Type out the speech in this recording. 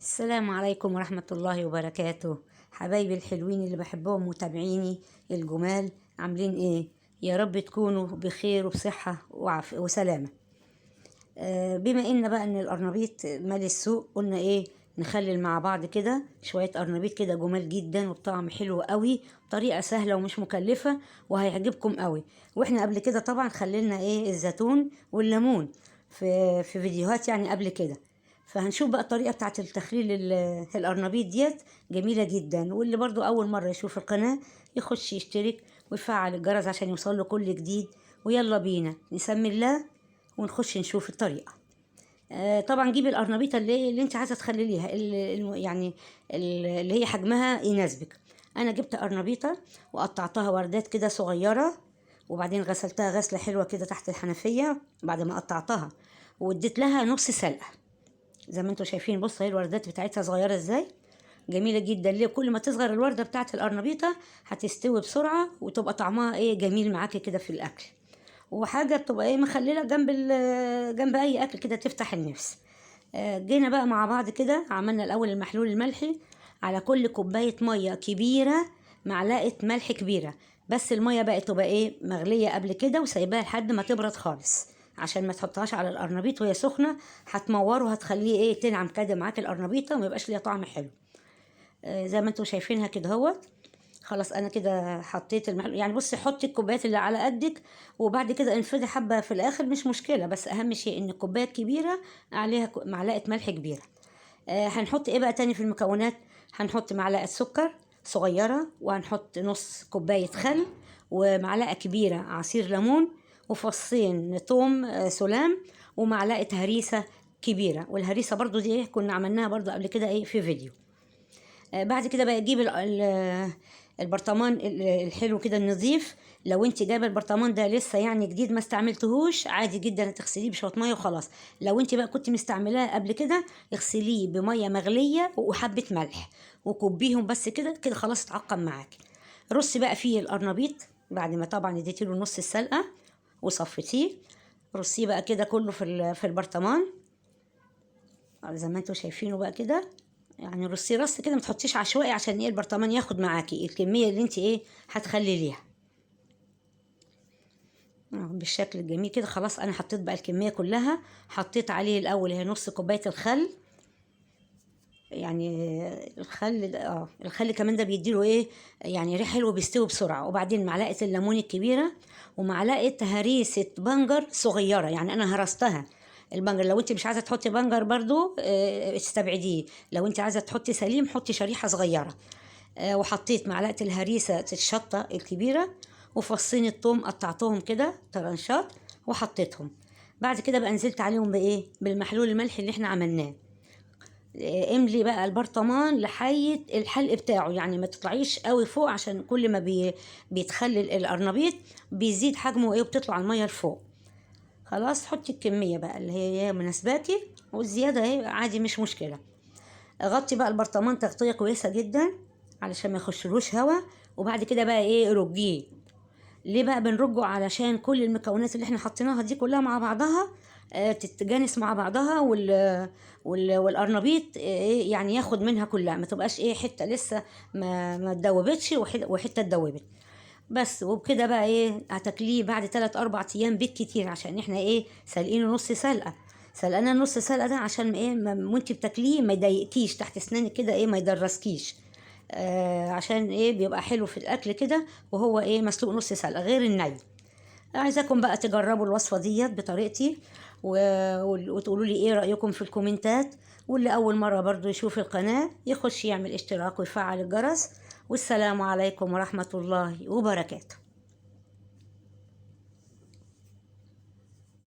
السلام عليكم ورحمة الله وبركاته. حبايبي الحلوين اللي بحبهم متابعيني الجمال، عاملين ايه؟ يا رب تكونوا بخير وبصحة وسلامة. بما ان بقى ان القرنبيط مال السوق، قلنا ايه؟ نخلل مع بعض كده شوية قرنبيط كده جمال جدا وبطعم حلو قوي، طريقة سهلة ومش مكلفة وهيعجبكم قوي. واحنا قبل كده طبعا خللنا ايه؟ الزيتون والليمون في فيديوهات يعني قبل كده. فهنشوف بقى الطريقة بتاعت التخليل القرنبيط ديت جميلة جدا. واللي برضو أول مرة يشوف القناة يخش يشترك ويفعل الجرس عشان يوصل له كل جديد. ويلا بينا نسمي الله ونخش نشوف الطريقة. طبعا جيبي القرنبيطة اللي انت عايزة تخلليها، اللي هي حجمها يناسبك. انا جبت قرنبيطة وقطعتها وردات كده صغيرة، وبعدين غسلتها غسلة حلوة كده تحت الحنفية بعد ما قطعتها، واديت لها نص سلقة زي ما انتوا شايفين. بص هي الوردات بتاعتها صغيره ازاي، جميله جدا. ليه؟ كل ما تصغر الورده بتاعت القرنبيطه هتستوي بسرعه وتبقى طعمها ايه؟ جميل معاكي كده في الاكل، وحاجه بتبقى ايه؟ مخلله جنب اي اكل كده تفتح النفس. جينا بقى مع بعض كده، عملنا الاول المحلول الملحي. على كل كوبايه ميه كبيره معلقه ملح كبيره، بس الميه بقى تبقى ايه؟ مغليه قبل كده وسايباها لحد ما تبرد خالص، عشان ما تحطهاش على القرنبيط وهي سخنه، هتموره، هتخليه ايه؟ تنعم كده معاك القرنبيطه وما يبقاش ليها طعم حلو. زي ما انتم شايفينها كده اهوت. خلاص انا كده حطيت المحلول. يعني بصي حطي الكوبايات اللي على قدك، وبعد كده انفضي حبه في الاخر مش مشكله، بس اهم شيء ان الكوبايه الكبيره عليها معلقه ملح كبيره. هنحط ايه بقى تاني في المكونات؟ هنحط معلقه سكر صغيره، وهنحط نص كوبايه خل، ومعلقه كبيره عصير ليمون، وفصين توم سلام، ومعلقه هريسه كبيره. والهريسه برضو دي ايه؟ كنا عملناها برضو قبل كده ايه؟ في فيديو. بعد كده بقى تجيب البرطمان الحلو كده النظيف. لو انت جايبه البرطمان ده لسه يعني جديد ما استعملتهوش، عادي جدا تغسليه بشويه ميه وخلاص. لو انت بقى كنت مستعملاه قبل كده، اغسليه بميه مغليه وحبه ملح وكبيهم بس كده كده، خلاص اتعقم معاك. رصي بقى فيه القرنبيط بعد ما طبعا اديتي له نص السلقه وصفتيه. رصيه بقى كده كله في البرطمان زي ما انتوا شايفينه بقى كده. يعني رصي رص كده، ما تحطيش عشوائي عشان ايه؟ البرطمان ياخد معاكي الكميه اللي انت ايه؟ هتخلليها بالشكل الجميل كده. خلاص انا حطيت بقى الكميه كلها. حطيت عليه الاول هي نص كوبايه الخل، يعني الخل كمان ده بيديله ايه؟ يعني ريحه حلوه، بيستوي بسرعه. وبعدين معلقه الليمون الكبيره، ومعلقه هريسه بنجر صغيره، يعني انا هرستها. البنجر لو انت مش عايزه تحطي بنجر برضو استبعديه، لو انت عايزه تحطي سليم حطي شريحه صغيره. وحطيت معلقه الهريسه الشطه الكبيره، وفصين الثوم قطعتهم كده طرنشات وحطيتهم. بعد كده بقى نزلت عليهم بايه؟ بالمحلول الملح اللي احنا عملناه. املي بقى البرطمان لحد الحلق بتاعه، يعني ما تطلعيش قوي فوق، عشان كل ما بيتخلل القرنبيط بيزيد حجمه ايه؟ وبتطلع الميه لفوق. خلاص حطي الكميه بقى اللي هي مناسباكي، والزياده اهي عادي مش مشكله. غطي بقى البرطمان تغطيه كويسه جدا علشان ما يخشلوش هوا. وبعد كده بقى ايه؟ رجيه. ليه بقى بنرجه؟ علشان كل المكونات اللي احنا حطيناها دي كلها مع بعضها تتجانس مع بعضها، والقرنبيط يعني ياخد منها كلها، ما تبقاش ايه؟ حته لسه ما اتدوبتش وحته اتدوبت بس. وبكده بقى ايه؟ هتاكليه بعد 3 4 ايام بالكتير، عشان احنا ايه؟ سالقينه نص سلقه. سلقنا نص سلقه ده عشان ايه؟ وانت بتاكليه ما يضايقكيش تحت اسنانك كده، ايه؟ ما يدرسكيش. عشان ايه؟ بيبقى حلو في الاكل كده وهو ايه؟ مسلوق نص سلقه غير الني. عايزاكم بقى تجربوا الوصفه ديت بطريقتي وتقولوا لي ايه رايكم في الكومنتات. واللي اول مره برضو يشوف القناه يخش يعمل اشتراك ويفعل الجرس. والسلام عليكم ورحمه الله وبركاته.